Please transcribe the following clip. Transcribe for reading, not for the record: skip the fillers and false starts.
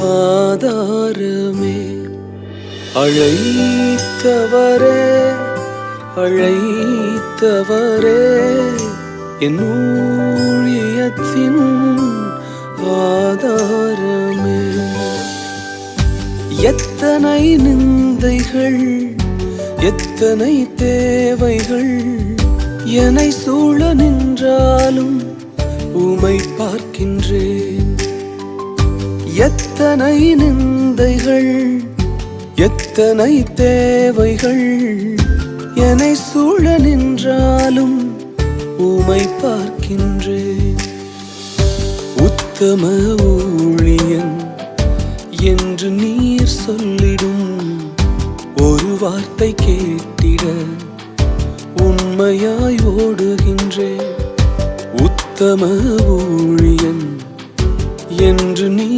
ஆதாரமே அழைத்தவரே அழைத்தவரே என் ஊழியத்தின் ஆதாரமே. எத்தனை நிந்தைகள் எத்தனை தேவைகள் என்னை சூழ நின்றாலும் உமை பார்க்கின்றேன். எத்தனை நிந்தைகள் எத்தனை தேவைகள் என்னை சூழ நின்றாலும் உமை பார்க்கின்றேன். உத்தம ஊழியன் என்று நீர் சொல்லிடும் ஒரு வார்த்தை கேட்டிட உண்மையாய் ஓடுகின்றேன். உத்தம ஊழியன் என்று நீ